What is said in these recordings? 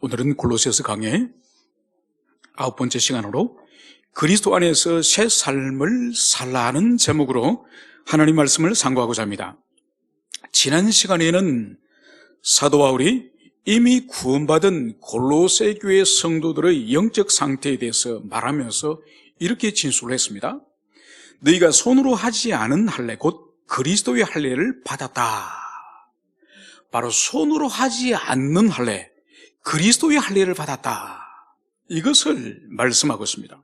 오늘은 골로새서 강의 9번째 시간으로 그리스도 안에서 새 삶을 살라는 제목으로 하나님 말씀을 상고하고자 합니다. 지난 시간에는 사도 바울이 이미 구원받은 골로새 교회 성도들의 영적 상태에 대해서 말하면서 이렇게 진술을 했습니다. 너희가 손으로 하지 않은 할례 곧 그리스도의 할례를 받았다. 바로 손으로 하지 않는 할례, 그리스도의 할례를 받았다. 이것을 말씀하고 있습니다.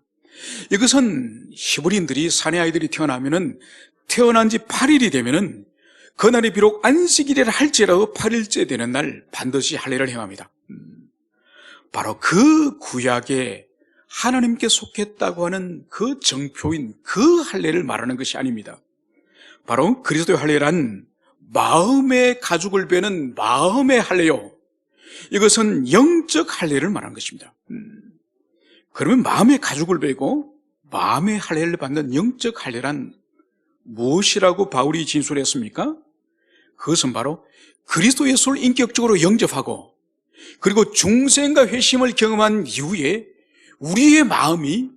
이것은 히브리인들이 사내 아이들이 태어난 지 8일이 되면은 그날이 비록 안식일이라 할지라도 8일째 되는 날 반드시 할례를 행합니다. 바로 그 구약에 하나님께 속했다고 하는 그 정표인 그 할례를 말하는 것이 아닙니다. 바로 그리스도의 할례란 마음의 가죽을 베는 마음의 할례요, 이것은 영적 할례를 말하는 것입니다. 그러면 마음의 가죽을 베고 마음의 할례를 받는 영적 할례란 무엇이라고 바울이 진술했습니까? 그것은 바로 그리스도 예수를 인격적으로 영접하고 그리고 중생과 회심을 경험한 이후에 우리의 마음이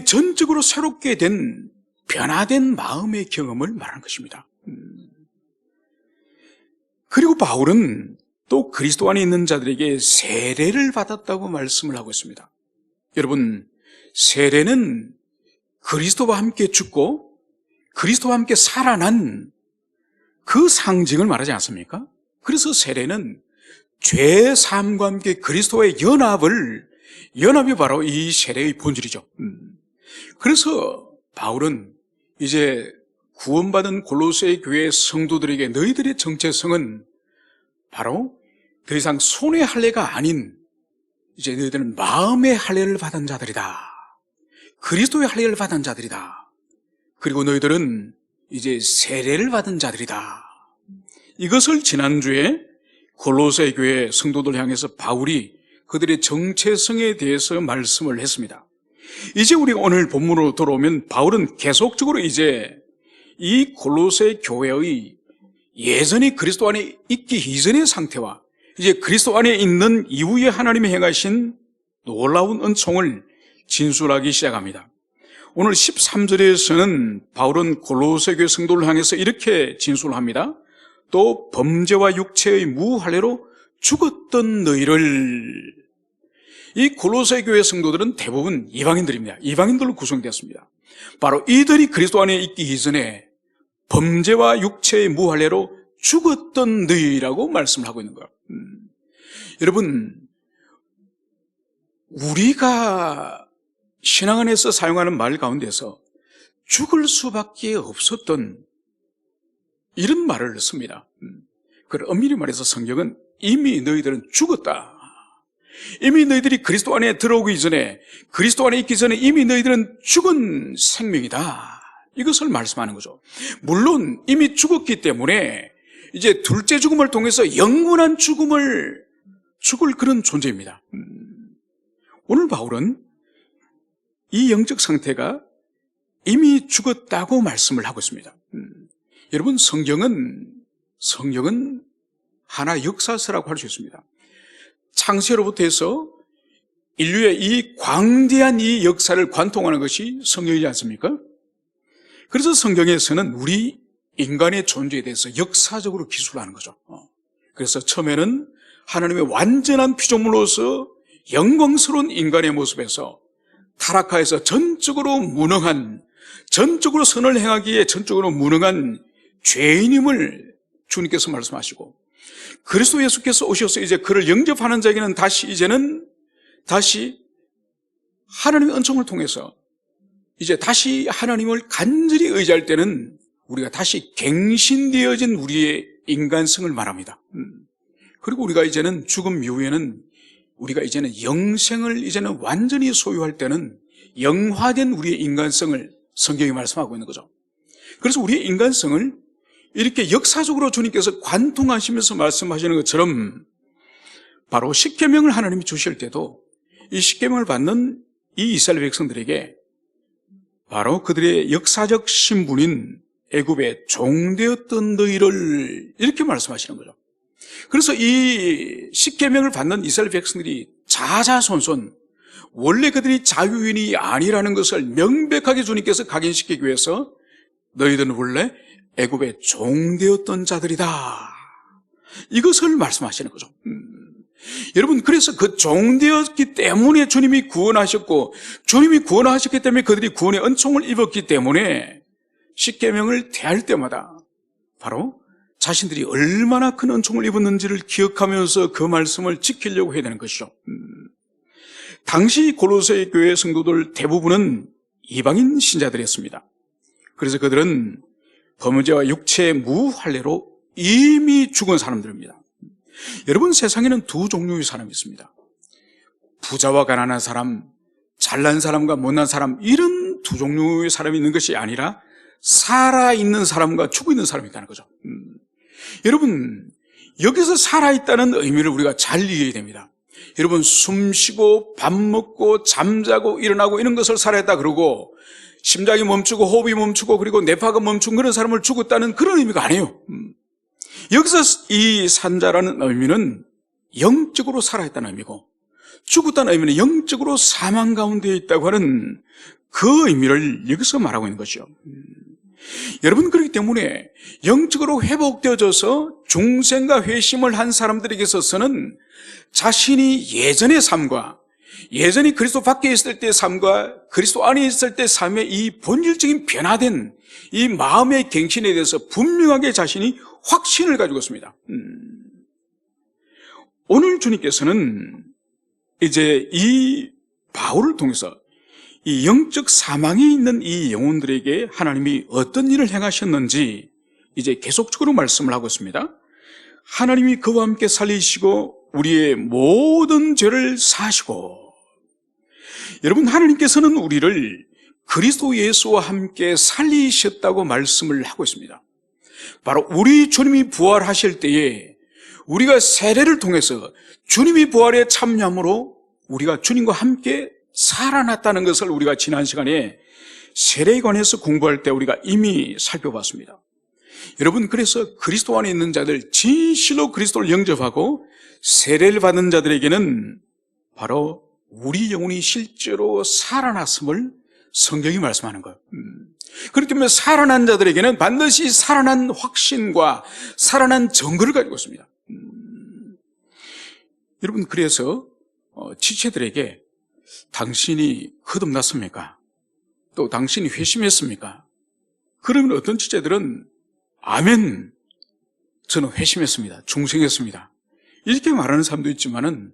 전적으로 새롭게 된 변화된 마음의 경험을 말하는 것입니다. 그리고 바울은 또 그리스도 안에 있는 자들에게 세례를 받았다고 말씀을 하고 있습니다. 여러분, 세례는 그리스도와 함께 죽고 그리스도와 함께 살아난 그 상징을 말하지 않습니까? 그래서 세례는 죄 사함과 함께 그리스도와의 연합이 바로 이 세례의 본질이죠. 그래서 바울은 이제 구원받은 골로새 교회 성도들에게 너희들의 정체성은 바로 더 이상 손의 할례가 아닌 이제 너희들은 마음의 할례를 받은 자들이다. 그리스도의 할례를 받은 자들이다. 그리고 너희들은 이제 세례를 받은 자들이다. 이것을 지난주에 골로새 교회 성도들 향해서 바울이 그들의 정체성에 대해서 말씀을 했습니다. 이제 우리가 오늘 본문으로 돌아오면 바울은 계속적으로 이제 이 골로새 교회의 예전에 그리스도 안에 있기 이전의 상태와 이제 그리스도 안에 있는 이후에 하나님이 행하신 놀라운 은총을 진술하기 시작합니다. 오늘 13절에서는 바울은 골로새 교회 성도를 향해서 이렇게 진술합니다. 또 범죄와 육체의 무할례로 죽었던 너희를. 이 골로새 교회 성도들은 대부분 이방인들입니다. 이방인들로 구성되었습니다. 바로 이들이 그리스도 안에 있기 이전에 범죄와 육체의 무할례로 죽었던 너희라고 말씀을 하고 있는 거예요. 여러분, 우리가 신앙 안에서 사용하는 말 가운데서 죽을 수밖에 없었던 이런 말을 씁니다. 그걸 엄밀히 말해서 성경은 이미 너희들은 죽었다. 이미 너희들이 그리스도 안에 들어오기 전에, 그리스도 안에 있기 전에 이미 너희들은 죽은 생명이다. 이것을 말씀하는 거죠. 물론 이미 죽었기 때문에 이제 둘째 죽음을 통해서 영원한 죽을 그런 존재입니다. 오늘 바울은 이 영적 상태가 이미 죽었다고 말씀을 하고 있습니다. 여러분, 성경은 하나 역사서라고 할 수 있습니다. 창세로부터 해서 인류의 이 광대한 이 역사를 관통하는 것이 성경이지 않습니까? 그래서 성경에서는 우리 인간의 존재에 대해서 역사적으로 기술하는 거죠. 그래서 처음에는 하나님의 완전한 피조물로서 영광스러운 인간의 모습에서 타락하여서 전적으로 선을 행하기에 전적으로 무능한 죄인임을 주님께서 말씀하시고, 그리스도 예수께서 오셔서 이제 그를 영접하는 자에게는 다시 하나님의 은총을 통해서 이제 다시 하나님을 간절히 의지할 때는 우리가 다시 갱신되어진 우리의 인간성을 말합니다. 그리고 우리가 이제는 죽음 이후에는 우리가 이제는 영생을 이제는 완전히 소유할 때는 영화된 우리의 인간성을 성경이 말씀하고 있는 거죠. 그래서 우리의 인간성을 이렇게 역사적으로 주님께서 관통하시면서 말씀하시는 것처럼 바로 십계명을 하나님이 주실 때도 이 십계명을 받는 이 이스라엘 백성들에게 바로 그들의 역사적 신분인 애굽의 종되었던 너희를 이렇게 말씀하시는 거죠. 그래서 이 십계명을 받는 이스라엘 백성들이 자자손손 원래 그들이 자유인이 아니라는 것을 명백하게 주님께서 각인시키기 위해서 너희들은 원래 애굽의 종되었던 자들이다, 이것을 말씀하시는 거죠. 여러분, 그래서 그 종되었기 때문에 주님이 구원하셨고, 주님이 구원하셨기 때문에 그들이 구원의 은총을 입었기 때문에 십계명을 대할 때마다 바로 자신들이 얼마나 큰 은총을 입었는지를 기억하면서 그 말씀을 지키려고 해야 되는 것이죠. 당시 골로새 교회 성도들 대부분은 이방인 신자들이었습니다. 그래서 그들은 범죄와 육체의 무할례로 이미 죽은 사람들입니다. 여러분, 세상에는 두 종류의 사람이 있습니다. 부자와 가난한 사람, 잘난 사람과 못난 사람, 이런 두 종류의 사람이 있는 것이 아니라 살아있는 사람과 죽어있는 사람이 있다는 거죠. 여러분, 여기서 살아있다는 의미를 우리가 잘 이해해야 됩니다. 여러분, 숨 쉬고 밥 먹고 잠자고 일어나고 이런 것을 살아있다 그러고, 심장이 멈추고 호흡이 멈추고 그리고 뇌파가 멈춘 그런 사람을 죽었다는 그런 의미가 아니에요. 여기서 이 산자라는 의미는 영적으로 살아있다는 의미고, 죽었다는 의미는 영적으로 사망 가운데 있다고 하는 그 의미를 여기서 말하고 있는 것이죠. 여러분, 그렇기 때문에 영적으로 회복되어져서 중생과 회심을 한 사람들에게 있어서는 자신이 예전의 삶과, 예전이 그리스도 밖에 있을 때의 삶과 그리스도 안에 있을 때의 삶의 이 본질적인 변화된 이 마음의 갱신에 대해서 분명하게 자신이 확신을 가지고 있습니다. 오늘 주님께서는 이제 이 바울을 통해서 이 영적 사망에 있는 이 영혼들에게 하나님이 어떤 일을 행하셨는지 이제 계속적으로 말씀을 하고 있습니다. 하나님이 그와 함께 살리시고 우리의 모든 죄를 사하시고, 여러분, 하나님께서는 우리를 그리스도 예수와 함께 살리셨다고 말씀을 하고 있습니다. 바로 우리 주님이 부활하실 때에 우리가 세례를 통해서 주님이 부활에 참여함으로 우리가 주님과 함께 살아났다는 것을 우리가 지난 시간에 세례에 관해서 공부할 때 우리가 이미 살펴봤습니다. 여러분, 그래서 그리스도 안에 있는 자들, 진실로 그리스도를 영접하고 세례를 받는 자들에게는 바로 우리 영혼이 실제로 살아났음을 성경이 말씀하는 거예요. 그렇기 때문에 살아난 자들에게는 반드시 살아난 확신과 살아난 증거를 가지고 있습니다. 여러분, 그래서 지체들에게 당신이 거듭났습니까? 또 당신이 회심했습니까? 그러면 어떤 지체들은 아멘, 저는 회심했습니다, 중생했습니다, 이렇게 말하는 사람도 있지만은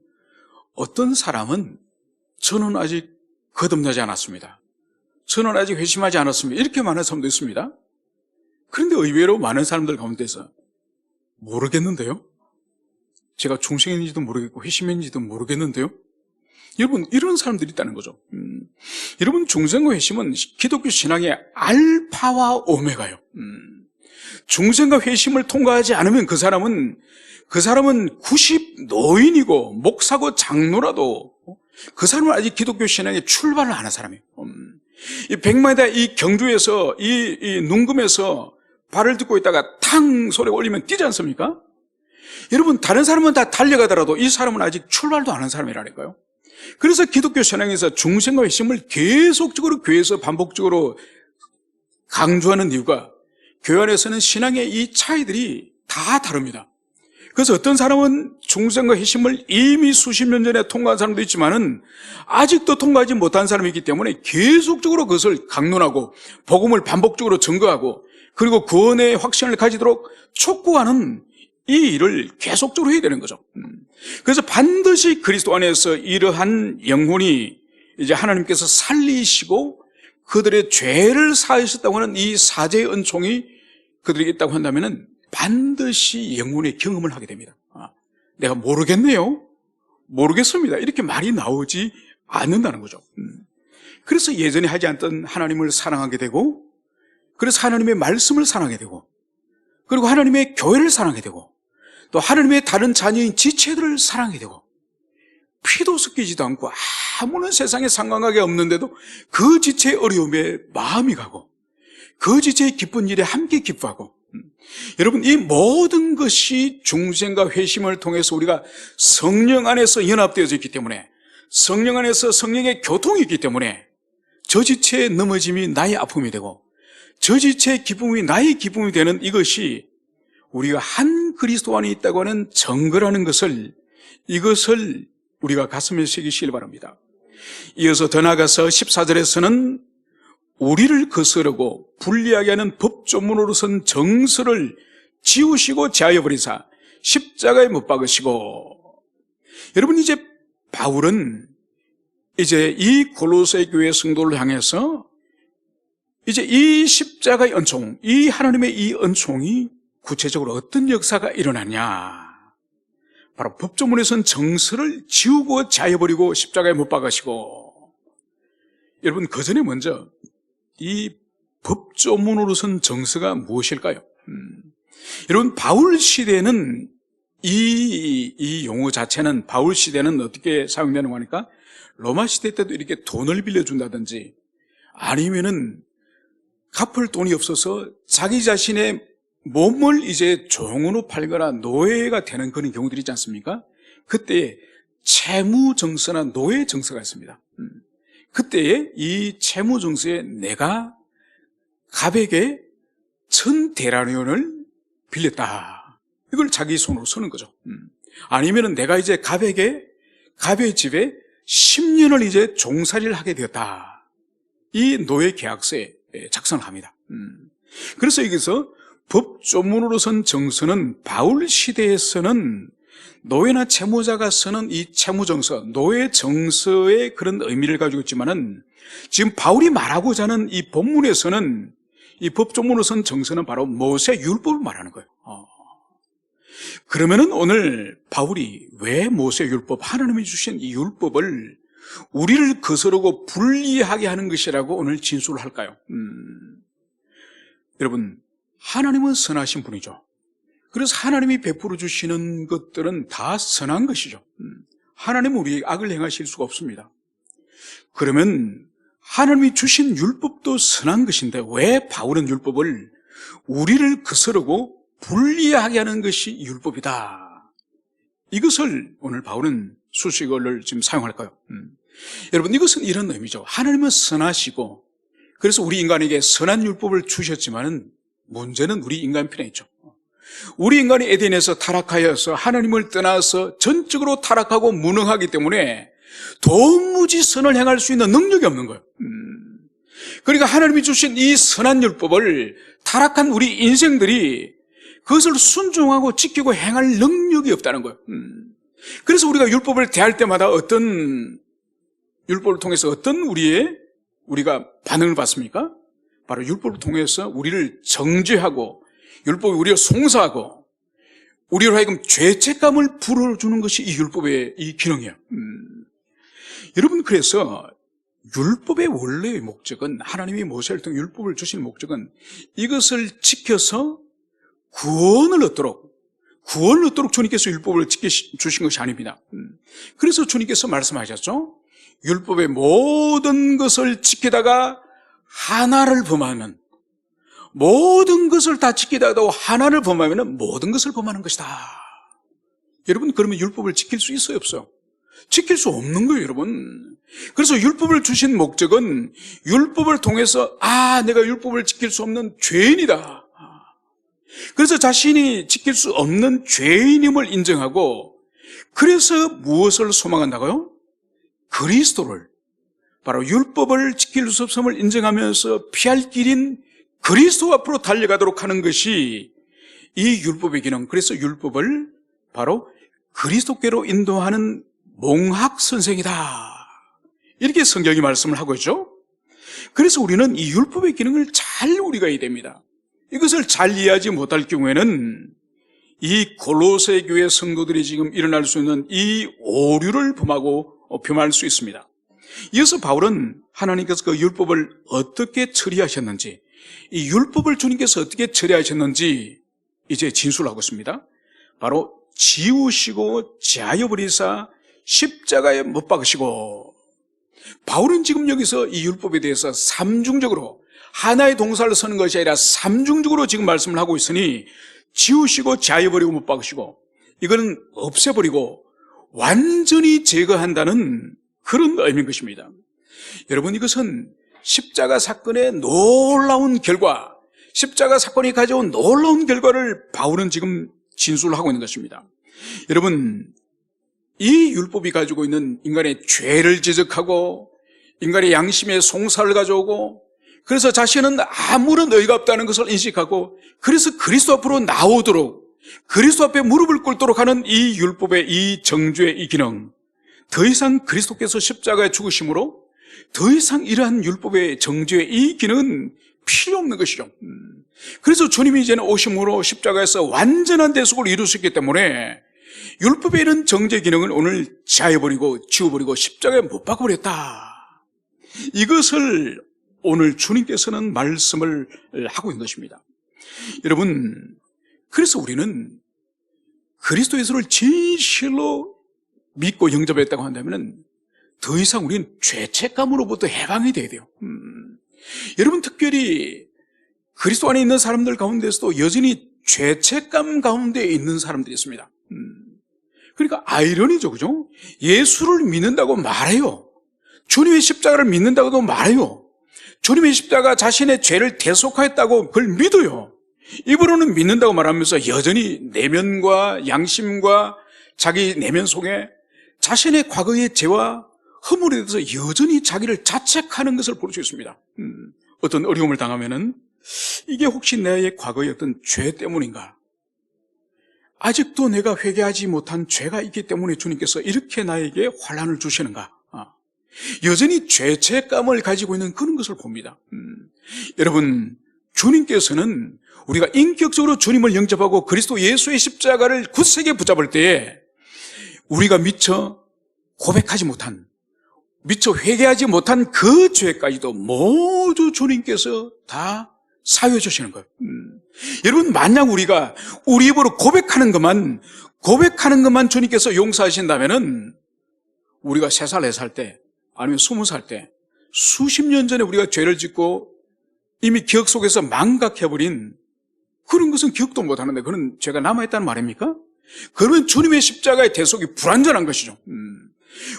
어떤 사람은 저는 아직 거듭나지 않았습니다, 저는 아직 회심하지 않았습니다, 이렇게 말하는 사람도 있습니다. 그런데 의외로 많은 사람들 가운데서 모르겠는데요, 제가 중생인지도 모르겠고 회심인지도 모르겠는데요, 여러분, 이런 사람들이 있다는 거죠. 여러분, 중생과 회심은 기독교 신앙의 알파와 오메가예요. 중생과 회심을 통과하지 않으면 그 사람은 90 노인이고 목사고 장로라도 그 사람은 아직 기독교 신앙에 출발을 안 한 사람이에요. 이 백마다 이 경주에서 이 눈금에서 발을 딛고 있다가 탕 소리가 울리면 뛰지 않습니까? 여러분, 다른 사람은 다 달려가더라도 이 사람은 아직 출발도 안 한 사람이라니까요. 그래서 기독교 신앙에서 중생과 회심을 계속적으로 교회에서 반복적으로 강조하는 이유가, 교회 안에서는 신앙의 이 차이들이 다 다릅니다. 그래서 어떤 사람은 중생과 회심을 이미 수십 년 전에 통과한 사람도 있지만은 아직도 통과하지 못한 사람이 있기 때문에 계속적으로 그것을 강론하고 복음을 반복적으로 증거하고 그리고 구원의 확신을 가지도록 촉구하는 이 일을 계속적으로 해야 되는 거죠. 그래서 반드시 그리스도 안에서 이러한 영혼이 이제 하나님께서 살리시고 그들의 죄를 사하셨다고 하는 이 사죄의 은총이 그들에게 있다고 한다면은 반드시 영혼의 경험을 하게 됩니다. 내가 모르겠네요, 모르겠습니다, 이렇게 말이 나오지 않는다는 거죠. 그래서 예전에 하지 않던 하나님을 사랑하게 되고, 그래서 하나님의 말씀을 사랑하게 되고, 그리고 하나님의 교회를 사랑하게 되고, 또 하나님의 다른 자녀인 지체들을 사랑하게 되고, 피도 섞이지도 않고 아무런 세상에 상관관계 없는데도 그 지체의 어려움에 마음이 가고 그 지체의 기쁜 일에 함께 기뻐하고 여러분, 이 모든 것이 중생과 회심을 통해서 우리가 성령 안에서 연합되어져 있기 때문에, 성령 안에서 성령의 교통이 있기 때문에 저지체의 넘어짐이 나의 아픔이 되고 저지체의 기쁨이 나의 기쁨이 되는 이것이 우리가 한 그리스도 안에 있다고 하는 증거라는 것을, 이것을 우리가 가슴에 새기시길 바랍니다. 이어서 더 나아가서 14절에서는 우리를 거스르고 불리하게 하는 법조문으로선 정서를 지우시고 제하여버리사 십자가에 못 박으시고. 여러분, 이제 바울은 이제 이 골로새 교회 성도를 향해서 이제 이 십자가의 은총, 이 하나님의 이 은총이 구체적으로 어떤 역사가 일어나냐, 바로 법조문에선 정서를 지우고 제하여버리고 십자가에 못 박으시고. 여러분, 그 전에 먼저 이 법조문으로선 정서가 무엇일까요? 여러분, 바울 시대는 이 용어 자체는, 바울 시대는 어떻게 사용되는 거니까, 로마 시대 때도 이렇게 돈을 빌려준다든지 아니면은 갚을 돈이 없어서 자기 자신의 몸을 이제 종으로 팔거나 노예가 되는 그런 경우들이 있지 않습니까? 그때 채무정서나 노예정서가 있습니다. 그때에 이 채무정서에 내가 갑에게 1000데나리온을 빌렸다, 이걸 자기 손으로 쓰는 거죠. 아니면은 내가 이제 갑의 집에 10년을 이제 종살이를 하게 되었다, 이 노예 계약서에 작성을 합니다. 그래서 여기서 법조문으로선 정서는 바울 시대에서는 노예나 채무자가 쓰는 이 채무정서, 노예정서의 그런 의미를 가지고 있지만은, 지금 바울이 말하고자 하는 이 본문에서는 이 법조문으로선 정서는 바로 모세 율법을 말하는 거예요. 그러면은 오늘 바울이 왜 모세 율법, 하나님이 주신 이 율법을 우리를 거스르고 불리하게 하는 것이라고 오늘 진술을 할까요? 여러분, 하나님은 선하신 분이죠. 그래서 하나님이 베풀어 주시는 것들은 다 선한 것이죠. 하나님은 우리에게 악을 행하실 수가 없습니다. 그러면 하나님이 주신 율법도 선한 것인데 왜 바울은 율법을 우리를 거스르고 불리하게 하는 것이 율법이다, 이것을 오늘 바울은 수식어를 지금 사용할까요? 여러분, 이것은 이런 의미죠. 하나님은 선하시고 그래서 우리 인간에게 선한 율법을 주셨지만은 문제는 우리 인간편에 있죠. 우리 인간이 에덴에서 타락하여서 하나님을 떠나서 전적으로 타락하고 무능하기 때문에 도무지 선을 행할 수 있는 능력이 없는 거예요. 그러니까 하나님이 주신 이 선한 율법을 타락한 우리 인생들이 그것을 순종하고 지키고 행할 능력이 없다는 거예요. 그래서 우리가 율법을 대할 때마다 어떤 율법을 통해서 어떤 우리가 반응을 받습니까? 바로 율법을 통해서 우리를 정죄하고 율법이 우리를 송사하고 우리로 하여금 죄책감을 불어주는 것이 이 율법의 이 기능이에요. 여러분, 그래서 율법의 원래의 목적은, 하나님이 모세를 통해 율법을 주신 목적은 이것을 지켜서 구원을 얻도록 주님께서 율법을 주신 것이 아닙니다. 그래서 주님께서 말씀하셨죠. 율법의 모든 것을 지키다가 하나를 범하면, 모든 것을 다 지키다가도 하나를 범하면 모든 것을 범하는 것이다. 여러분, 그러면 율법을 지킬 수 있어요, 없어요? 지킬 수 없는 거예요, 여러분. 그래서 율법을 주신 목적은 율법을 통해서 내가 율법을 지킬 수 없는 죄인이다, 그래서 자신이 지킬 수 없는 죄인임을 인정하고, 그래서 무엇을 소망한다고요? 그리스도를, 바로 율법을 지킬 수 없음을 인정하면서 피할 길인 그리스도 앞으로 달려가도록 하는 것이 이 율법의 기능. 그래서 율법을 바로 그리스도께로 인도하는 몽학 선생이다, 이렇게 성경이 말씀을 하고 있죠. 그래서 우리는 이 율법의 기능을 잘 우리가 해야 됩니다. 이것을 잘 이해하지 못할 경우에는 이 골로새 교회 성도들이 지금 일어날 수 있는 이 오류를 범할 수 있습니다. 이어서 바울은 하나님께서 그 율법을 어떻게 처리하셨는지, 이 율법을 주님께서 어떻게 처리하셨는지 이제 진술하고 있습니다. 바로 지우시고 제하여버리사 십자가에 못 박으시고. 바울은 지금 여기서 이 율법에 대해서 삼중적으로 하나의 동사를 쓰는 것이 아니라 삼중적으로 지금 말씀을 하고 있으니 지우시고 제하여버리고 못 박으시고 이거는 없애버리고 완전히 제거한다는 그런 의미인 것입니다. 여러분, 이것은 십자가 사건의 놀라운 결과, 십자가 사건이 가져온 놀라운 결과를 바울은 지금 진술을 하고 있는 것입니다. 여러분, 이 율법이 가지고 있는 인간의 죄를 지적하고 인간의 양심의 송사를 가져오고 그래서 자신은 아무런 의가 없다는 것을 인식하고 그래서 그리스도 앞으로 나오도록 그리스도 앞에 무릎을 꿇도록 하는 이 율법의 이 정죄의 이 기능, 더 이상 그리스도께서 십자가에 죽으심으로 더 이상 이러한 율법의 정죄의 이 기능은 필요 없는 것이죠. 그래서 주님이 이제는 오심으로 십자가에서 완전한 대속을 이루셨기 때문에 율법의 이런 정죄 기능을 오늘 제하여버리고 지워버리고 십자가에 못 박아버렸다. 이것을 오늘 주님께서는 말씀을 하고 있는 것입니다. 여러분, 그래서 우리는 그리스도 예수를 진실로 믿고 영접했다고 한다면 더 이상 우리는 죄책감으로부터 해방이 돼야 돼요. 여러분, 특별히 그리스도 안에 있는 사람들 가운데서도 여전히 죄책감 가운데 있는 사람들이 있습니다. 그러니까 아이러니죠, 그죠? 예수를 믿는다고 말해요. 주님의 십자가를 믿는다고도 말해요. 주님의 십자가 자신의 죄를 대속하였다고 그걸 믿어요. 입으로는 믿는다고 말하면서 여전히 내면과 양심과 자기 내면 속에 자신의 과거의 죄와 허물에 대해서 여전히 자기를 자책하는 것을 볼 수 있습니다. 어떤 어려움을 당하면은 이게 혹시 나의 과거의 어떤 죄 때문인가? 아직도 내가 회개하지 못한 죄가 있기 때문에 주님께서 이렇게 나에게 환난을 주시는가? 여전히 죄책감을 가지고 있는 그런 것을 봅니다. 여러분, 주님께서는 우리가 인격적으로 주님을 영접하고 그리스도 예수의 십자가를 굳세게 붙잡을 때에 우리가 미처 고백하지 못한, 미처 회개하지 못한 그 죄까지도 모두 주님께서 다 사유해 주시는 거예요. 여러분, 만약 우리가 우리 입으로 고백하는 것만 주님께서 용서하신다면은 우리가 3살, 4살 때 아니면 20살 때 수십 년 전에 우리가 죄를 짓고 이미 기억 속에서 망각해버린 그런 것은 기억도 못하는데 그런 죄가 남아있다는 말입니까? 그러면 주님의 십자가의 대속이 불완전한 것이죠.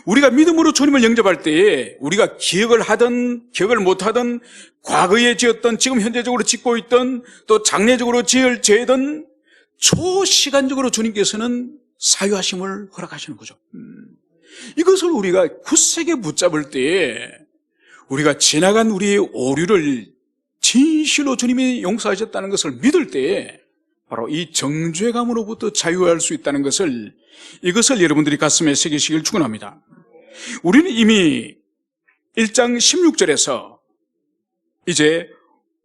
우리가 믿음으로 주님을 영접할 때에 우리가 기억을 하든 기억을 못하든 과거에 지었던 지금 현재적으로 짓고 있던 또 장래적으로 지을 죄든 초시간적으로 주님께서는 사유하심을 허락하시는 거죠. 이것을 우리가 굳세게 붙잡을 때에 우리가 지나간 우리의 오류를 진실로 주님이 용서하셨다는 것을 믿을 때에 바로 이 정죄감으로부터 자유할 수 있다는 것을, 이것을 여러분들이 가슴에 새기시길 축원합니다. 우리는 이미 1장 16절에서 이제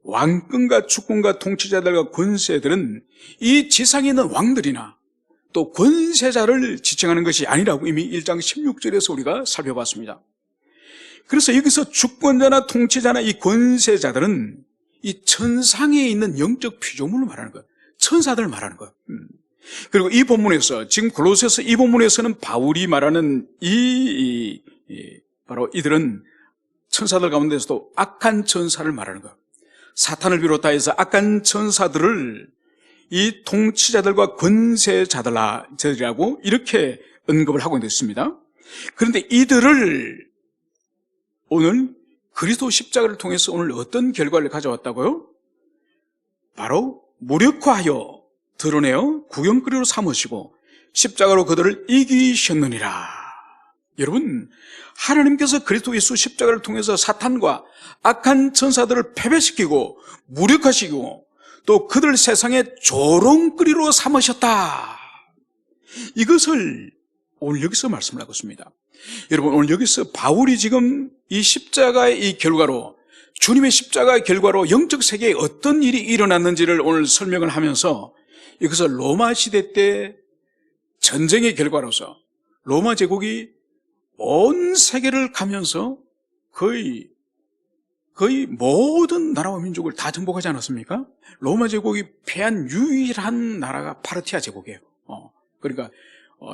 왕권과 주권과 통치자들과 권세들은 이 지상에 있는 왕들이나 또 권세자를 지칭하는 것이 아니라고 이미 1장 16절에서 우리가 살펴봤습니다. 그래서 여기서 주권자나 통치자나 이 권세자들은 이 천상에 있는 영적 피조물을 말하는 거예요. 천사들을 말하는 거예요. 그리고 이 본문에서, 지금 골로새서 이 본문에서는 바울이 말하는 바로 이들은 천사들 가운데서도 악한 천사를 말하는 거예요. 사탄을 비롯하여서 악한 천사들을 이 통치자들과 권세자들이라고 이렇게 언급을 하고 있습니다. 그런데 이들을 오늘 그리스도 십자가를 통해서 오늘 어떤 결과를 가져왔다고요? 바로 무력화하여 드러내어 구경거리로 삼으시고 십자가로 그들을 이기셨느니라. 여러분, 하나님께서 그리스도 예수 십자가를 통해서 사탄과 악한 천사들을 패배시키고 무력화시키고 또 그들 세상의 조롱거리로 삼으셨다. 이것을 오늘 여기서 말씀을 하고 있습니다. 여러분, 오늘 여기서 바울이 지금 이 십자가의 이 결과로, 주님의 십자가의 결과로 영적 세계에 어떤 일이 일어났는지를 오늘 설명을 하면서 이것을 로마 시대 때 전쟁의 결과로서 로마 제국이 온 세계를 가면서 거의 모든 나라와 민족을 다 정복하지 않았습니까? 로마 제국이 패한 유일한 나라가 파르티아 제국이에요. 그러니까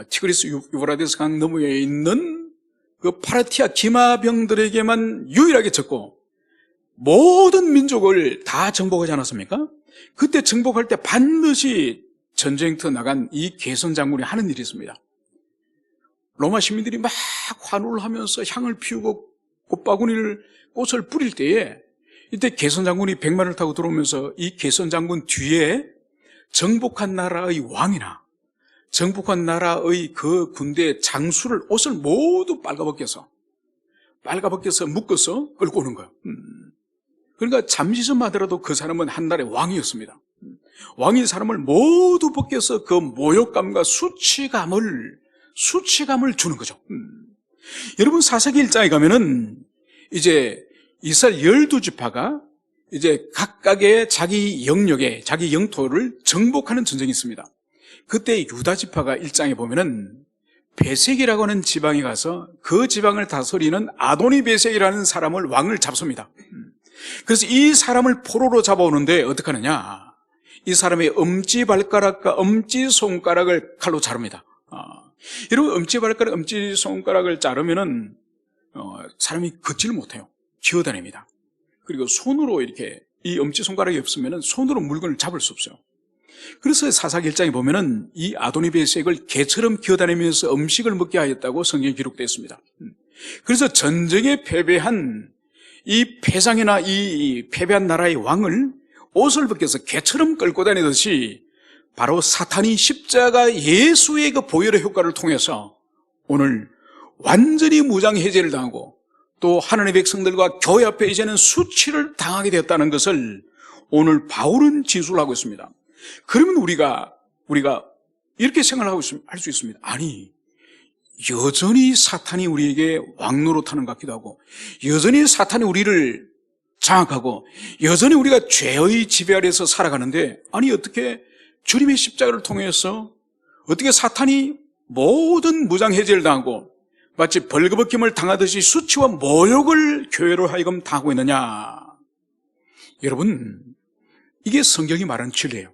티그리스 유브라데스 강 너머에 있는 그 파르티아 기마병들에게만 유일하게 졌고 모든 민족을 다 정복하지 않았습니까? 그때 정복할 때 반드시 전쟁터 나간 이 게선 장군이 하는 일이 있습니다. 로마 시민들이 막 환호를 하면서 향을 피우고 꽃을 뿌릴 때에 이때 게선 장군이 백마를 타고 들어오면서 이 게선 장군 뒤에 정복한 나라의 왕이나 정복한 나라의 그 군대의 장수를 옷을 모두 빨가벗겨서 묶어서 끌고 오는 거예요. 그러니까 잠시 좀 하더라도 그 사람은 한 나라의 왕이었습니다. 왕이 사람을 모두 벗겨서 그 모욕감과 수치감을 주는 거죠. 여러분 사사기 1장에 가면은 이제 이스라엘 12지파가 이제 각각의 자기 영역에 자기 영토를 정복하는 전쟁이 있습니다. 그때 유다 지파가 1장에 보면은 베색이라고 하는 지방에 가서 그 지방을 다스리는 아도니 베색이라는 사람을 왕을 잡습니다. 그래서 이 사람을 포로로 잡아오는데 어떻게 하느냐? 이 사람의 엄지발가락과 엄지손가락을 칼로 자릅니다. 여러분 엄지발가락, 엄지손가락을 자르면은 사람이 걷지를 못해요. 기어다닙니다. 그리고 손으로 이렇게 이 엄지손가락이 없으면은 손으로 물건을 잡을 수 없어요. 그래서 사사기 1장에 보면은 이 아도니베섹을 개처럼 기어다니면서 음식을 먹게 하였다고 성경에 기록되어 있습니다. 그래서 전쟁에 패배한 이 패상이나 이 패배한 나라의 왕을 옷을 벗겨서 개처럼 끌고 다니듯이 바로 사탄이 십자가 예수의 그 보혈의 효과를 통해서 오늘 완전히 무장해제를 당하고 또 하나님의 백성들과 교회 앞에 이제는 수치를 당하게 되었다는 것을 오늘 바울은 진술하고 있습니다. 그러면 우리가 이렇게 생각을 할 수 있습니다. 아니, 여전히 사탄이 우리에게 왕노릇하는 것 같기도 하고, 여전히 사탄이 우리를 장악하고, 여전히 우리가 죄의 지배 아래에서 살아가는데, 아니 어떻게 주님의 십자가를 통해서 어떻게 사탄이 모든 무장해제를 당하고 마치 벌거벗김을 당하듯이 수치와 모욕을 교회로 하여금 당하고 있느냐? 여러분, 이게 성경이 말하는 진리예요.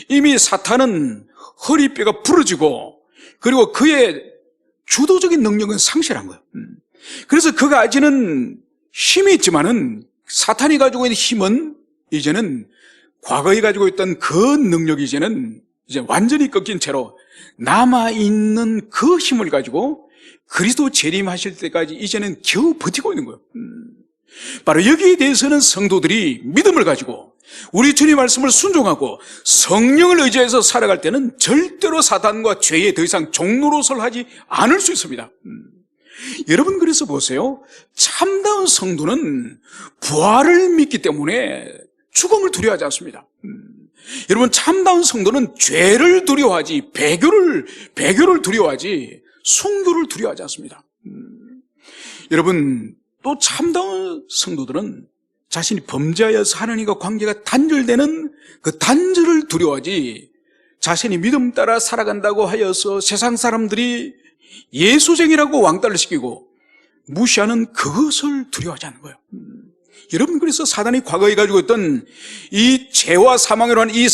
이미 사탄은 허리뼈가 부러지고 그리고 그의 주도적인 능력은 상실한 거예요. 그래서 그가 가지는 힘이 있지만은 사탄이 가지고 있는 힘은 이제는 과거에 가지고 있던 그 능력이 이제는 이제 완전히 꺾인 채로 남아있는 그 힘을 가지고 그리스도 재림하실 때까지 이제는 겨우 버티고 있는 거예요. 바로 여기에 대해서는 성도들이 믿음을 가지고 우리 주님 말씀을 순종하고 성령을 의지해서 살아갈 때는 절대로 사탄과 죄에 더 이상 종노릇을 하지 않을 수 있습니다. 여러분 그래서 보세요. 참다운 성도는 부활을 믿기 때문에 죽음을 두려워하지 않습니다. 여러분 참다운 성도는 죄를 두려워하지 배교를 두려워하지 순교를 두려워하지 않습니다. 여러분 또 참다운 성도들은 자신이 범죄하여서 하나님과 관계가 단절되는 그 단절을 두려워하지 자신이 믿음 따라 살아간다고 하여서 세상 사람들이 예수쟁이라고 왕따를 시키고 무시하는 그것을 두려워하지 않는 거예요. 여러분 그래서 사단이 과거에 가지고 있던 이 죄와 사망이라고 하는 이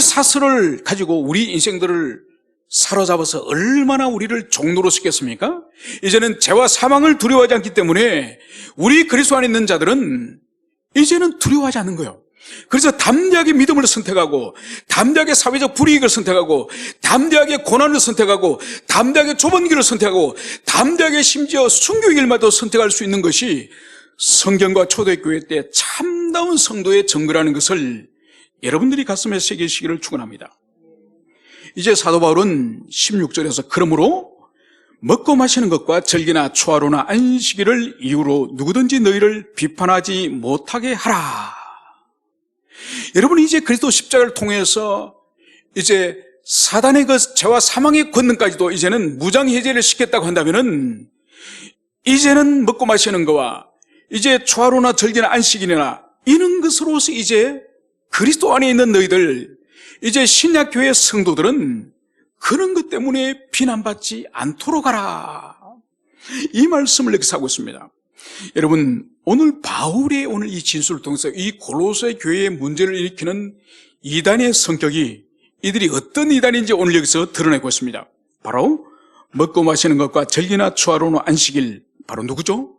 사슬을 가지고 우리 인생들을 사로잡아서 얼마나 우리를 종노로 시켰습니까? 이제는 죄와 사망을 두려워하지 않기 때문에 우리 그리스도 안에 있는 자들은 이제는 두려워하지 않는 거예요. 그래서 담대하게 믿음을 선택하고 담대하게 사회적 불이익을 선택하고 담대하게 고난을 선택하고 담대하게 좁은 길을 선택하고 담대하게 심지어 순교의 길마도 선택할 수 있는 것이 성경과 초대교회 때 참다운 성도의 증거라는 것을 여러분들이 가슴에 새기시기를 축원합니다. 이제 사도 바울은 16절에서 그러므로 먹고 마시는 것과 절기나 초하루나 안식일을 이유로 누구든지 너희를 비판하지 못하게 하라. 여러분 이제 그리스도 십자가를 통해서 이제 사단의 그 죄와 사망의 권능까지도 이제는 무장해제를 시켰다고 한다면은 이제는 먹고 마시는 거와 이제 초하루나 절기나 안식일이나 이런 것으로서 이제 그리스도 안에 있는 너희들 이제 신약교회 성도들은 그런 것 때문에 비난받지 않도록 하라. 이 말씀을 여기서 하고 있습니다. 여러분 오늘 바울의 오늘 이 진술을 통해서 이 골로새 교회의 문제를 일으키는 이단의 성격이 이들이 어떤 이단인지 오늘 여기서 드러내고 있습니다. 바로 먹고 마시는 것과 절기나 초하루나 안식일 바로 누구죠?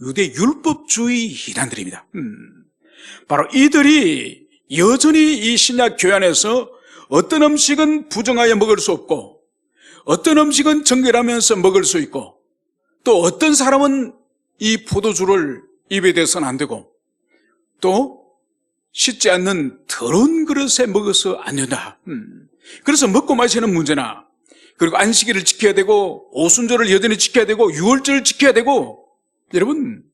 유대 율법주의 이단들입니다. 바로 이들이 여전히 이 신약 교회 안에서 어떤 음식은 부정하여 먹을 수 없고, 어떤 음식은 정결하면서 먹을 수 있고, 또 어떤 사람은 이 포도주를 입에 대서는 안 되고, 또 씻지 않는 더러운 그릇에 먹어서 안 된다. 그래서 먹고 마시는 문제나, 그리고 안식일을 지켜야 되고, 오순절을 여전히 지켜야 되고, 유월절을 지켜야 되고, 여러분,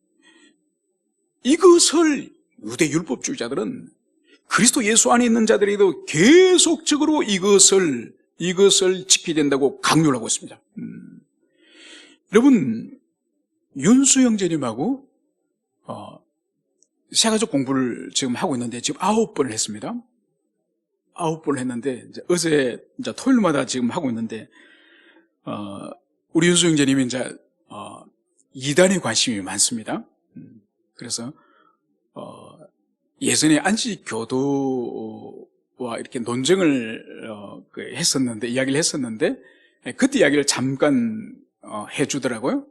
이것을 유대 율법주의자들은 그리스도 예수 안에 있는 자들에게도 계속적으로 이것을 지켜야 된다고 강요를 하고 있습니다. 여러분, 윤수 형제님하고 세가족 공부를 지금 하고 있는데 지금 9번을 했습니다. 9번을 했는데 어제 토요일마다 지금 하고 있는데 우리 윤수 형제님이 이단에 관심이 많습니다. 그래서 예전에 안식교도와 이렇게 논쟁을 이야기를 했었는데 그때 이야기를 잠깐 해주더라고요.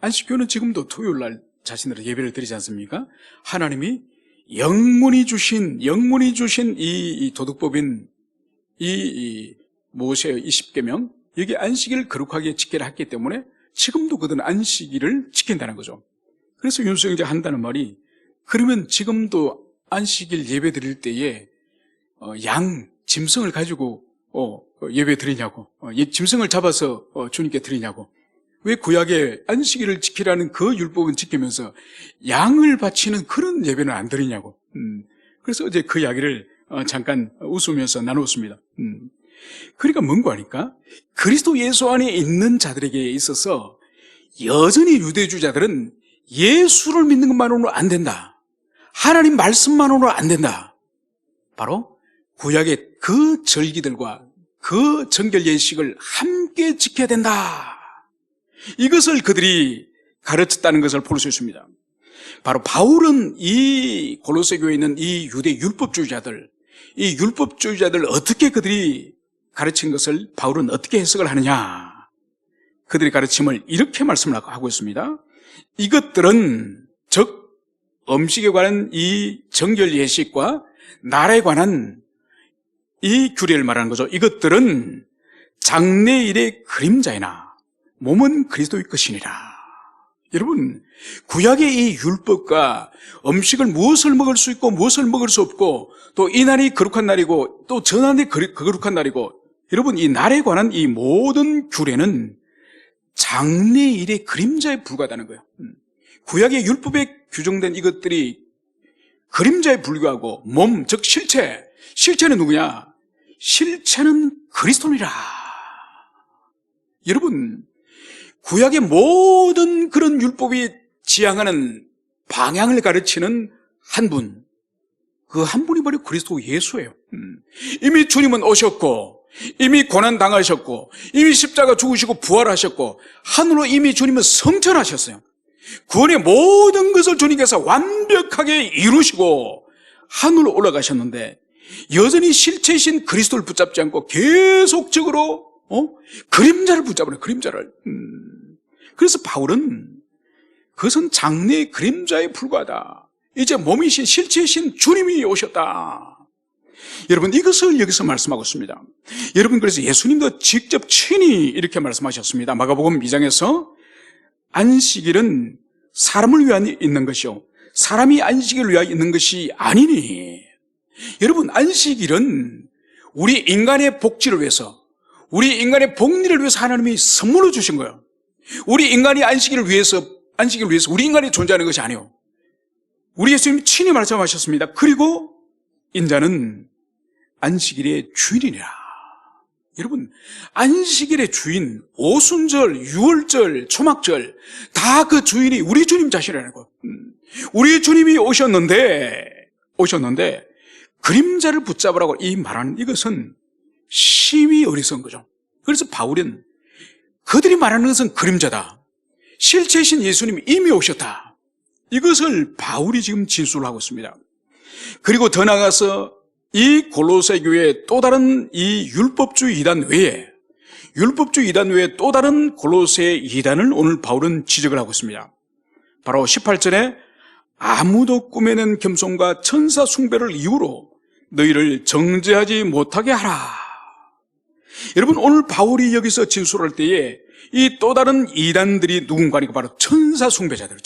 안식교는 지금도 토요일 날 자신들의 예배를 드리지 않습니까? 하나님이 영문이 주신 이 도덕법인 이 모세의 20계명, 여기 안식일을 거룩하게 지키라 했기 때문에 지금도 그들은 안식일을 지킨다는 거죠. 그래서 윤수영자 한다는 말이, 그러면 지금도 안식일 예배 드릴 때에 짐승을 가지고 예배 드리냐고, 짐승을 잡아서 주님께 드리냐고, 왜 구약에 안식일을 지키라는 그 율법은 지키면서 양을 바치는 그런 예배는 안 드리냐고. 그래서 어제 그 이야기를 잠깐 웃으면서 나누었습니다. 그러니까 뭔가 하니까 그리스도 예수 안에 있는 자들에게 있어서 여전히 유대주의자들은 예수를 믿는 것만으로는 안 된다, 하나님 말씀만으로는 안 된다, 바로 구약의 그 절기들과 그 정결 예식을 함께 지켜야 된다, 이것을 그들이 가르쳤다는 것을 볼 수 있습니다. 바로 바울은 이 골로새 교회에 있는 이 유대 율법주의자들, 이 율법주의자들 어떻게 그들이 가르친 것을 바울은 어떻게 해석을 하느냐, 그들의 가르침을 이렇게 말씀을 하고 있습니다. 이것들은, 즉 음식에 관한 이 정결 예식과 날에 관한 이 규례를 말하는 거죠. 이것들은 장래일의 그림자이나 몸은 그리스도의 것이니라. 여러분, 구약의 이 율법과 음식을 무엇을 먹을 수 있고 무엇을 먹을 수 없고, 또 이 날이 거룩한 날이고 또 저 날이 거룩한 날이고, 여러분, 이 날에 관한 이 모든 규례는 장래일의 그림자에 불과하다는 거예요. 구약의 율법에 규정된 이것들이 그림자에 불과하고, 몸, 즉 실체는 누구냐? 실체는 그리스도니라. 여러분, 구약의 모든 그런 율법이 지향하는 방향을 가르치는 한 분, 그 한 분이 바로 그리스도 예수예요. 이미 주님은 오셨고, 이미 고난 당하셨고, 이미 십자가 죽으시고 부활하셨고, 하늘로 이미 주님은 승천하셨어요. 구원의 모든 것을 주님께서 완벽하게 이루시고 하늘로 올라가셨는데, 여전히 실체이신 그리스도를 붙잡지 않고 계속적으로 그림자를 붙잡으래, 그림자를. 그래서 바울은 그것은 장래의 그림자에 불과하다, 이제 몸이신 실체이신 주님이 오셨다. 여러분, 이것을 여기서 말씀하고 있습니다. 여러분, 그래서 예수님도 직접 친히 이렇게 말씀하셨습니다. 마가복음 2장에서 안식일은 사람을 위하여 있는 것이요, 사람이 안식일을 위하여 있는 것이 아니니. 여러분, 안식일은 우리 인간의 복지를 위해서, 우리 인간의 복리를 위해서 하나님이 선물로 주신 거예요. 우리 인간이 안식일을 위해서 우리 인간이 존재하는 것이 아니에요. 우리 예수님이 친히 말씀하셨습니다. 그리고 인자는 안식일의 주인이라. 여러분, 안식일의 주인, 오순절, 유월절, 초막절, 다 그 주인이 우리 주님 자신이라는 거. 우리 주님이 오셨는데 그림자를 붙잡으라고 이 말하는 이것은 심히 어리석은 거죠. 그래서 바울은 그들이 말하는 것은 그림자다, 실체이신 예수님이 이미 오셨다, 이것을 바울이 지금 진술을 하고 있습니다. 그리고 더 나아가서 이 골로새 교회의 또 다른 이 율법주의 이단 외에 또 다른 골로새 이단을 오늘 바울은 지적을 하고 있습니다. 바로 18절에 아무도 꾸며낸 겸손과 천사 숭배를 이유로 너희를 정죄하지 못하게 하라. 여러분, 오늘 바울이 여기서 진술할 때에 이 또 다른 이단들이 누군가니까 바로 천사 숭배자들.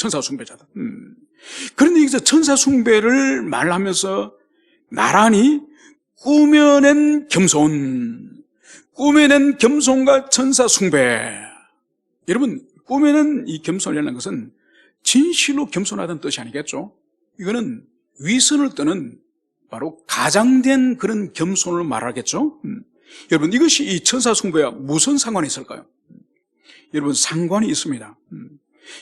그런데 여기서 천사 숭배를 말하면서 나란히 꾸며낸 겸손과 천사 숭배. 여러분, 꾸며낸 이 겸손이라는 것은 진실로 겸손하다는 뜻이 아니겠죠? 이거는 위선을 떠는 바로 가장된 그런 겸손을 말하겠죠? 여러분, 이것이 이 천사 숭배와 무슨 상관이 있을까요? 여러분, 상관이 있습니다.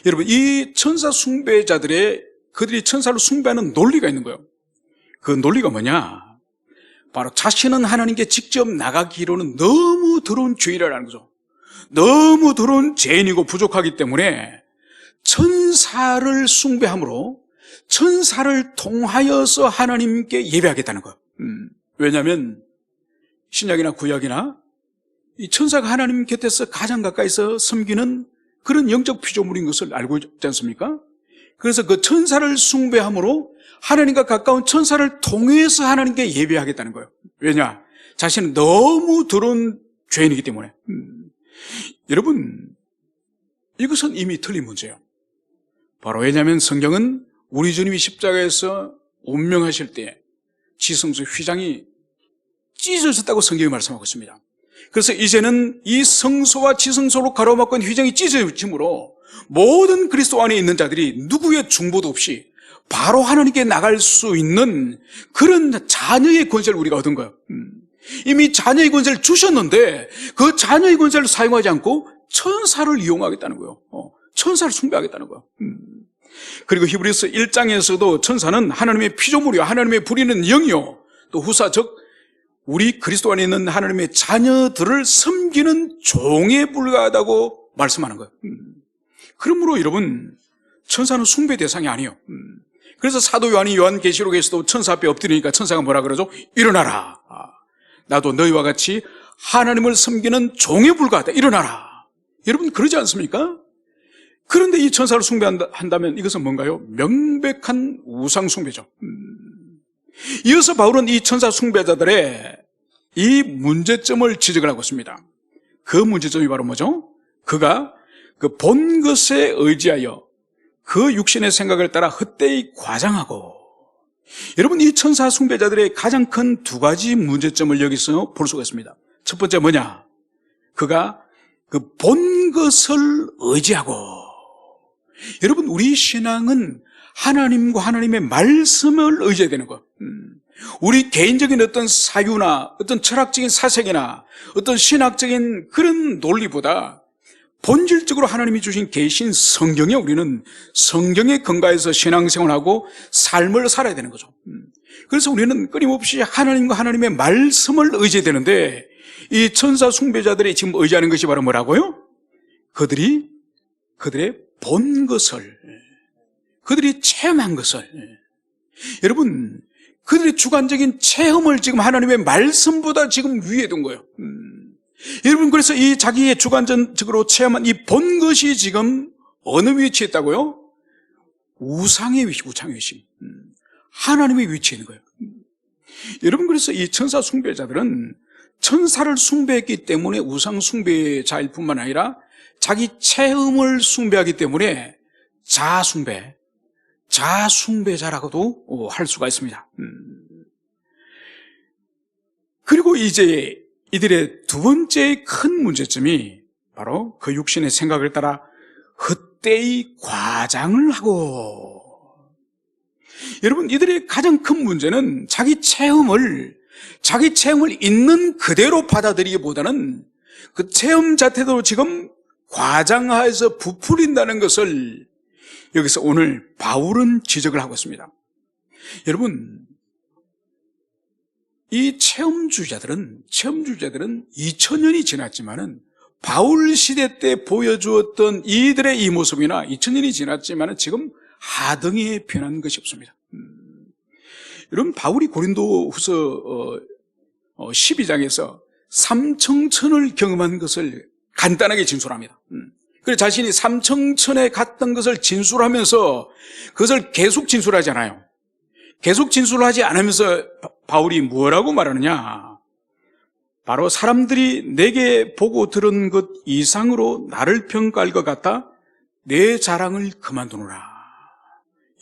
여러분, 이 천사 숭배자들의 그들이 천사를 숭배하는 논리가 있는 거예요. 그 논리가 뭐냐? 바로 자신은 하나님께 직접 나가기로는 너무 더러운 죄인이라는 거죠. 너무 더러운 죄인이고 부족하기 때문에 천사를 숭배함으로 천사를 통하여서 하나님께 예배하겠다는 거예요. 왜냐하면 신약이나 구약이나 이 천사가 하나님 곁에서 가장 가까이서 섬기는 그런 영적 피조물인 것을 알고 있지 않습니까? 그래서 그 천사를 숭배함으로 하나님과 가까운 천사를 통해서 하나님께 예배하겠다는 거예요. 왜냐? 자신은 너무 더러운 죄인이기 때문에. 여러분, 이것은 이미 틀린 문제예요. 바로 왜냐하면 성경은 우리 주님이 십자가에서 운명하실 때 지성소 휘장이 찢어졌다고 성경이 말씀하고 있습니다. 그래서 이제는 이 성소와 지성소로 가로막은 휘장이 찢어짐으로 모든 그리스도 안에 있는 자들이 누구의 중보도 없이 바로 하나님께 나갈 수 있는 그런 자녀의 권세를 우리가 얻은 거예요. 이미 자녀의 권세를 주셨는데 그 자녀의 권세를 사용하지 않고 천사를 이용하겠다는 거예요. 천사를 숭배하겠다는 거예요. 그리고 히브리서 1장에서도 천사는 하나님의 피조물이요, 하나님의 부리는 영이요, 또 후사 즉 우리 그리스도 안에 있는 하나님의 자녀들을 섬기는 종에 불과하다고 말씀하는 거예요. 그러므로 여러분, 천사는 숭배 대상이 아니에요. 그래서 사도 요한이 요한계시록에서도 천사 앞에 엎드리니까 천사가 뭐라 그러죠? 일어나라. 나도 너희와 같이 하나님을 섬기는 종에 불과하다. 일어나라. 여러분, 그러지 않습니까? 그런데 이 천사를 숭배한다면 이것은 뭔가요? 명백한 우상 숭배죠. 이어서 바울은 이 천사 숭배자들의 이 문제점을 지적을 하고 있습니다. 그 문제점이 바로 뭐죠? 그가 그 본 것에 의지하여 그 육신의 생각을 따라 헛되이 과장하고. 여러분, 이 천사 숭배자들의 가장 큰 두 가지 문제점을 여기서 볼 수가 있습니다. 첫 번째 뭐냐? 그가 그 본 것을 의지하고. 여러분, 우리 신앙은 하나님과 하나님의 말씀을 의지해야 되는 거예요. 우리 개인적인 어떤 사유나 어떤 철학적인 사색이나 어떤 신학적인 그런 논리보다 본질적으로 하나님이 주신 계신 성경에 우리는 성경에 근거해서 신앙생활하고 삶을 살아야 되는 거죠. 그래서 우리는 끊임없이 하나님과 하나님의 말씀을 의지해야 되는데 이 천사 숭배자들이 지금 의지하는 것이 바로 뭐라고요? 그들의 본 것을, 그들이 체험한 것을, 여러분, 그들의 주관적인 체험을 지금 하나님의 말씀보다 지금 위에 둔 거예요. 여러분, 그래서 이 자기의 주관적으로 체험한 이 본 것이 지금 어느 위치에 있다고요? 우상의 위치, 우상의 위치. 하나님의 위치에 있는 거예요. 여러분, 그래서 이 천사 숭배자들은 천사를 숭배했기 때문에 우상 숭배자일 뿐만 아니라 자기 체험을 숭배하기 때문에 자숭배자라고도 할 수가 있습니다. 그리고 이제 이들의 두 번째 큰 문제점이 바로 그 육신의 생각을 따라 헛되이 과장을 하고. 여러분, 이들의 가장 큰 문제는 자기 체험을 있는 그대로 받아들이기보다는 그 체험 자체도 지금 과장화해서 부풀린다는 것을 여기서 오늘 바울은 지적을 하고 있습니다. 여러분, 이 체험주의자들은 2000년이 지났지만은 바울 시대 때 보여주었던 이들의 이 모습이나 2000년이 지났지만은 지금 하등에 변한 것이 없습니다. 여러분, 바울이 고린도후서 12장에서 삼청천을 경험한 것을 간단하게 진술합니다. 그래 자신이 삼청천에 갔던 것을 진술하면서 그것을 계속 진술하잖아요. 계속 진술하지 않으면서 바울이 뭐라고 말하느냐? 바로 사람들이 내게 보고 들은 것 이상으로 나를 평가할 것 같아 내 자랑을 그만두노라.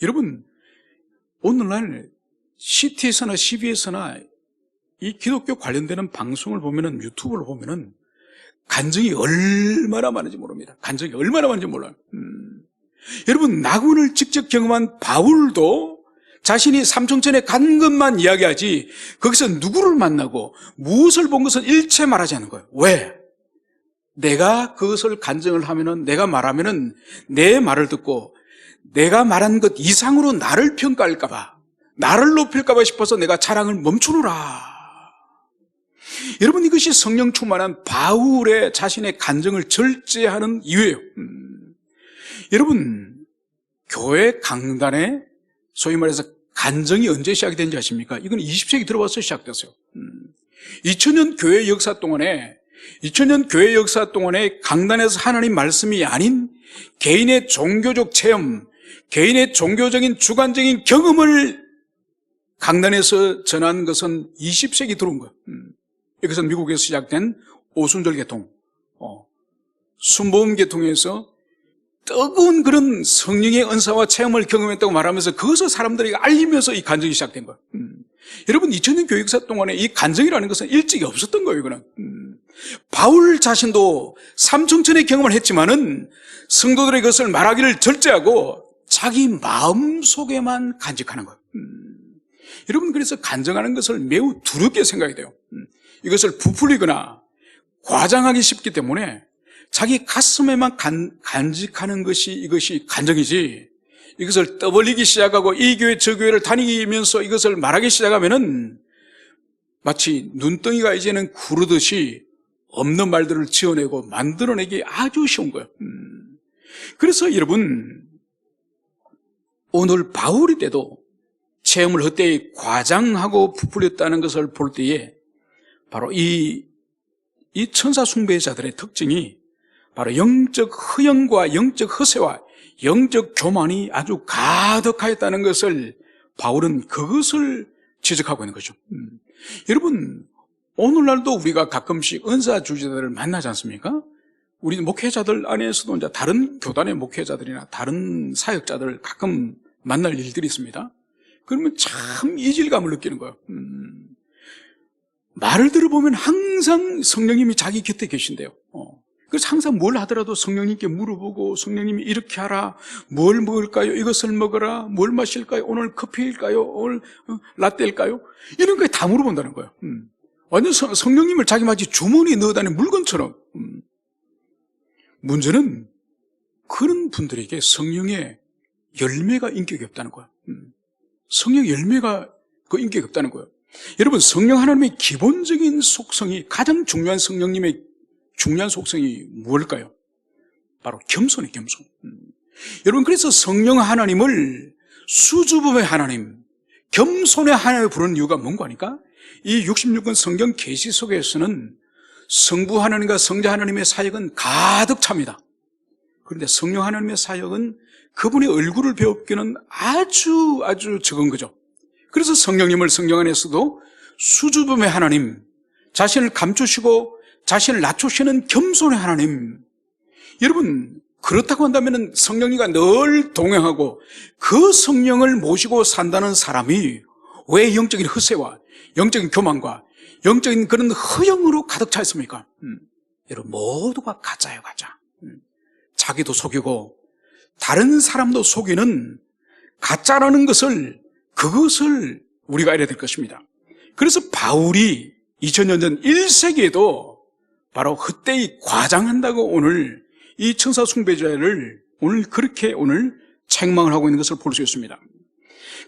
여러분, 오늘날 CT에서나 CBS나 이 기독교 관련되는 방송을 보면은, 유튜브를 보면은 간증이 얼마나 많은지 모릅니다. 간증이 얼마나 많은지 몰라요. 여러분, 낙원을 직접 경험한 바울도 자신이 삼청천에 간 것만 이야기하지 거기서 누구를 만나고 무엇을 본 것은 일체 말하지 않는 거예요. 왜? 내가 그것을 간증을 하면은, 내가 말하면은 내 말을 듣고 내가 말한 것 이상으로 나를 평가할까 봐, 나를 높일까 봐 싶어서 내가 자랑을 멈추노라. 여러분, 이것이 성령 충만한 바울의 자신의 간증을 절제하는 이유예요. 여러분, 교회 강단에 소위 말해서 간증이 언제 시작이 된지 아십니까? 이건 20세기 들어와서 시작됐어요. 2000년 교회 역사 동안에 강단에서 하나님 말씀이 아닌 개인의 종교적 체험, 개인의 종교적인 주관적인 경험을 강단에서 전한 것은 20세기 들어온 거예요. 이것은 미국에서 시작된 오순절 계통, 순복음 계통에서 뜨거운 그런 성령의 은사와 체험을 경험했다고 말하면서 그것을 사람들에게 알리면서 이 간증이 시작된 거예요. 여러분, 2000년 교회 역사 동안에 이 간증이라는 것은 일찍이 없었던 거예요. 이거는 바울 자신도 삼청천의 경험을 했지만은 성도들의 것을 말하기를 절제하고 자기 마음속에만 간직하는 거예요. 여러분, 그래서 간증하는 것을 매우 두렵게 생각이 돼요. 이것을 부풀리거나 과장하기 쉽기 때문에 자기 가슴에만 간직하는 것이 이것이 간증이지, 이것을 떠벌리기 시작하고 이 교회 저 교회를 다니면서 이것을 말하기 시작하면은 마치 눈덩이가 이제는 구르듯이 없는 말들을 지어내고 만들어내기 아주 쉬운 거예요. 그래서 여러분, 오늘 바울이 때도 체험을 헛되이 과장하고 부풀렸다는 것을 볼 때에 바로 이 천사 숭배자들의 특징이 바로 영적 허영과 영적 허세와 영적 교만이 아주 가득하였다는 것을 바울은 그것을 지적하고 있는 거죠. 여러분, 오늘날도 우리가 가끔씩 은사 주제자들을 만나지 않습니까? 우리 목회자들 안에서도 이제 다른 교단의 목회자들이나 다른 사역자들을 가끔 만날 일들이 있습니다. 그러면 참 이질감을 느끼는 거예요. 말을 들어보면 항상 성령님이 자기 곁에 계신대요. 그래서 항상 뭘 하더라도 성령님께 물어보고, 성령님이 이렇게 하라, 뭘 먹을까요? 이것을 먹어라, 뭘 마실까요? 오늘 커피일까요? 오늘 라떼일까요? 이런 거에 다 물어본다는 거예요. 완전 성령님을 자기 마치 주머니에 넣어다니는 물건처럼. 문제는 그런 분들에게 성령의 열매가 인격이 없다는 거예요. 성령의 열매가 그 인격이 없다는 거예요. 여러분, 성령 하나님의 기본적인 속성이, 가장 중요한 성령님의 중요한 속성이 무엇일까요? 바로 겸손의 겸손. 여러분, 그래서 성령 하나님을 수줍음의 하나님, 겸손의 하나님을 부르는 이유가 뭔가 하니까, 이 66권 성경 계시 속에서는 성부 하나님과 성자 하나님의 사역은 가득 찹니다. 그런데 성령 하나님의 사역은 그분의 얼굴을 배우기는 아주 적은 거죠. 그래서 성령님을 성령 안에서도 수줍음의 하나님, 자신을 감추시고 자신을 낮추시는 겸손의 하나님. 여러분, 그렇다고 한다면 성령님과 늘 동행하고 그 성령을 모시고 산다는 사람이 왜 영적인 허세와 영적인 교만과 영적인 그런 허영으로 가득 차 있습니까? 여러분, 모두가 가짜예요, 가짜. 자기도 속이고 다른 사람도 속이는 가짜라는 것을, 그것을 우리가 알아야 될 것입니다. 그래서 바울이 2000년 전 1세기에도 바로 헛되이 과장한다고 오늘 이 천사 숭배자를 오늘 그렇게 오늘 책망을 하고 있는 것을 볼 수 있습니다.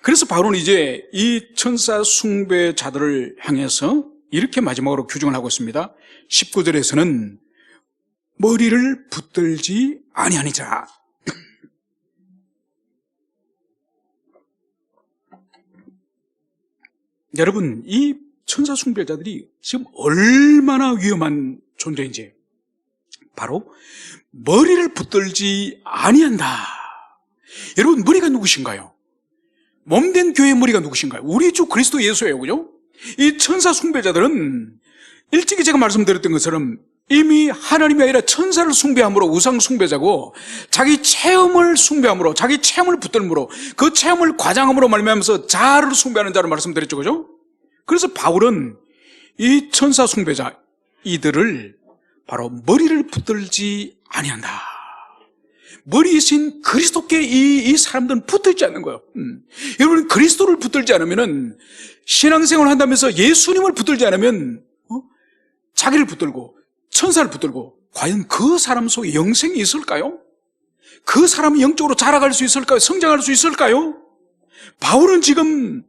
그래서 바울은 이제 이 천사 숭배자들을 향해서 이렇게 마지막으로 규정을 하고 있습니다. 19절에서는 머리를 붙들지 아니하니라. 여러분, 이 천사 숭배자들이 지금 얼마나 위험한 존재인지 바로 머리를 붙들지 아니한다. 여러분, 머리가 누구신가요? 몸된 교회의 머리가 누구신가요? 우리 주 그리스도 예수예요. 그죠? 이 천사 숭배자들은 일찍이 제가 말씀드렸던 것처럼 이미 하나님이 아니라 천사를 숭배함으로 우상 숭배자고, 자기 체험을 숭배함으로, 자기 체험을 붙들므로, 그 체험을 과장함으로 말미암아서 자아를 숭배하는 자를 말씀드렸죠. 그죠? 그래서 바울은 이 천사 숭배자 이들을 바로 머리를 붙들지 아니한다. 머리이신 그리스도께 이 사람들은 붙들지 않는 거예요. 여러분, 그리스도를 붙들지 않으면은, 신앙생활을 한다면서 예수님을 붙들지 않으면 자기를 붙들고 천사를 붙들고 과연 그 사람 속에 영생이 있을까요? 그 사람이 영적으로 자라갈 수 있을까요? 성장할 수 있을까요? 바울은 지금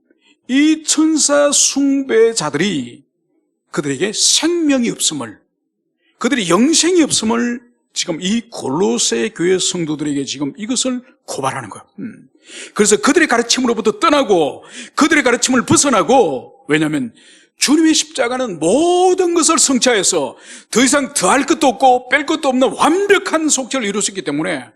이 천사 숭배자들이 그들에게 생명이 없음을, 그들이 영생이 없음을 지금 이 골로새 교회 성도들에게 지금 이것을 고발하는 거예요. 그래서 그들의 가르침으로부터 떠나고 그들의 가르침을 벗어나고, 왜냐하면 주님의 십자가는 모든 것을 성취하여서 더 이상 더할 것도 없고 뺄 것도 없는 완벽한 속죄를 이루었기 때문에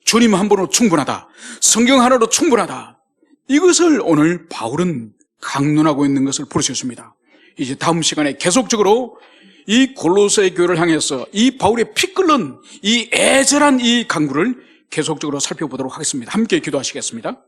주님 한 분으로 충분하다, 성경 하나로 충분하다, 이것을 오늘 바울은 강론하고 있는 것을 볼 수 있습니다. 이제 다음 시간에 계속적으로 이 골로새 교회를 향해서 이 바울의 피 끓는 이 애절한 이 강구를 계속적으로 살펴보도록 하겠습니다. 함께 기도하시겠습니다.